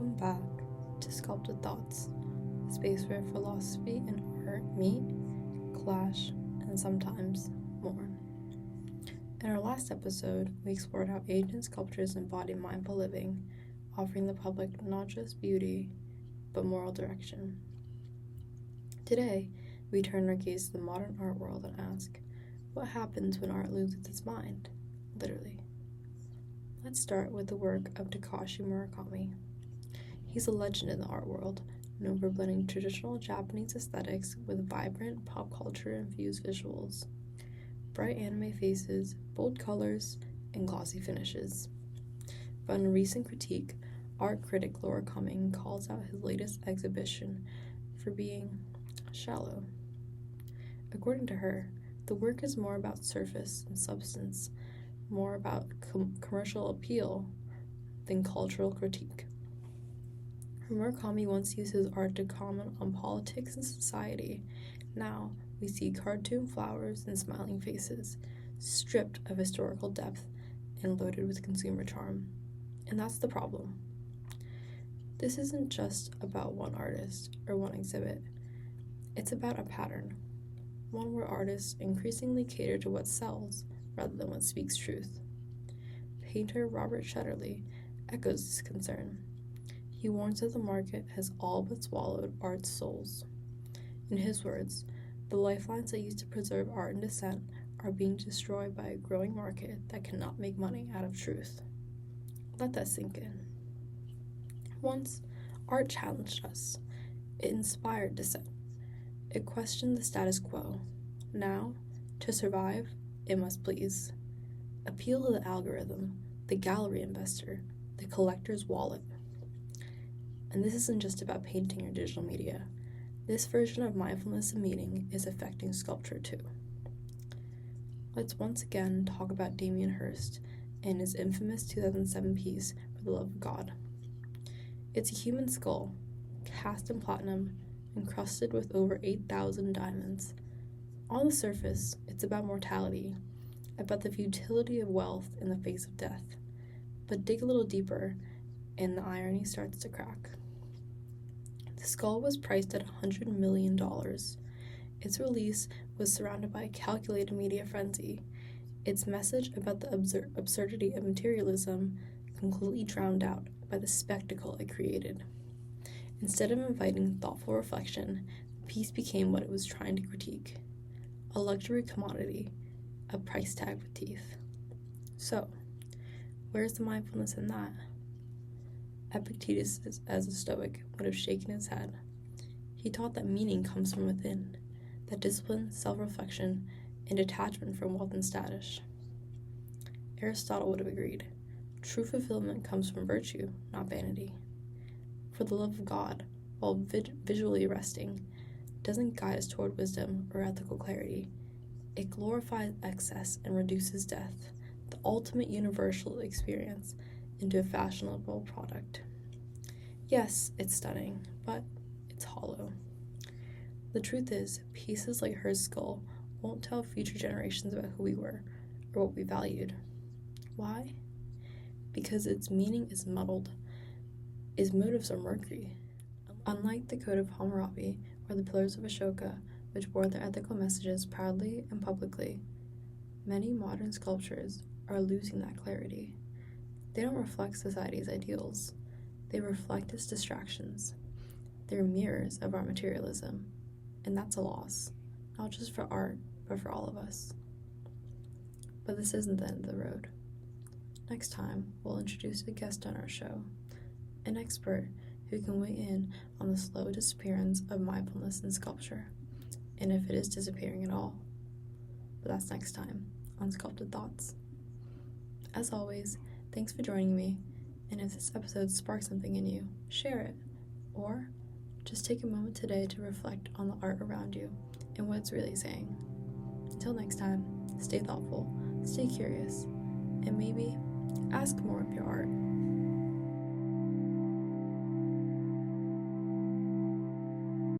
Welcome back to Sculpted Thoughts, a space where philosophy and art meet, clash, and sometimes more. In our last episode, we explored how ancient sculptures embody mindful living, offering the public not just beauty, but moral direction. Today, we turn our gaze to the modern art world and ask, what happens when art loses its mind? Literally. Let's start with the work of Takashi Murakami. He's a legend in the art world, known for blending traditional Japanese aesthetics with vibrant pop culture-infused visuals, bright anime faces, bold colors, and glossy finishes. But in a recent critique, art critic Laura Cumming calls out his latest exhibition for being shallow. According to her, the work is more about surface and substance, more about commercial appeal than cultural critique. Murakami once used his art to comment on politics and society. Now we see cartoon flowers and smiling faces, stripped of historical depth and loaded with consumer charm. And that's the problem. This isn't just about one artist or one exhibit. It's about a pattern, one where artists increasingly cater to what sells rather than what speaks truth. Painter Robert Shetterly echoes this concern. He warns that the market has all but swallowed art's souls. In his words, the lifelines that used to preserve art and dissent are being destroyed by a growing market that cannot make money out of truth. Let that sink in. Once, art challenged us. It inspired dissent. It questioned the status quo. Now, to survive, it must please. Appeal to the algorithm, the gallery investor, the collector's wallet. And this isn't just about painting or digital media. This version of mindfulness and meaning is affecting sculpture too. Let's once again talk about Damien Hirst and his infamous 2007 piece, For the Love of God. It's a human skull, cast in platinum, encrusted with over 8,000 diamonds. On the surface, it's about mortality, about the futility of wealth in the face of death. But dig a little deeper, and the irony starts to crack. The skull was priced at $100 million. Its release was surrounded by a calculated media frenzy. Its message about the absurdity of materialism completely drowned out by the spectacle it created. Instead of inviting thoughtful reflection, the piece became what it was trying to critique. A luxury commodity, a price tag with teeth. So, where's the mindfulness in that? Epictetus, as a Stoic, would have shaken his head. He taught that meaning comes from within, that discipline, self-reflection, and detachment from wealth and status. Aristotle would have agreed. True fulfillment comes from virtue, not vanity. For the love of God, while visually arresting, doesn't guide us toward wisdom or ethical clarity. It glorifies excess and reduces death, the ultimate universal experience, into a fashionable product. Yes, it's stunning, but it's hollow. The truth is, pieces like her skull won't tell future generations about who we were or what we valued. Why? Because its meaning is muddled. Its motives are murky. Unlike the Code of Hammurabi or the Pillars of Ashoka, which bore their ethical messages proudly and publicly, many modern sculptures are losing that clarity. They don't reflect society's ideals. They reflect its distractions. They're mirrors of our materialism, and that's a loss, not just for art, but for all of us. But this isn't the end of the road. Next time, we'll introduce a guest on our show, an expert who can weigh in on the slow disappearance of mindfulness in sculpture, and if it is disappearing at all. But that's next time on Sculpted Thoughts. As always, thanks for joining me, and if this episode sparks something in you, share it, or just take a moment today to reflect on the art around you and what it's really saying. Until next time, stay thoughtful, stay curious, and maybe ask more of your art.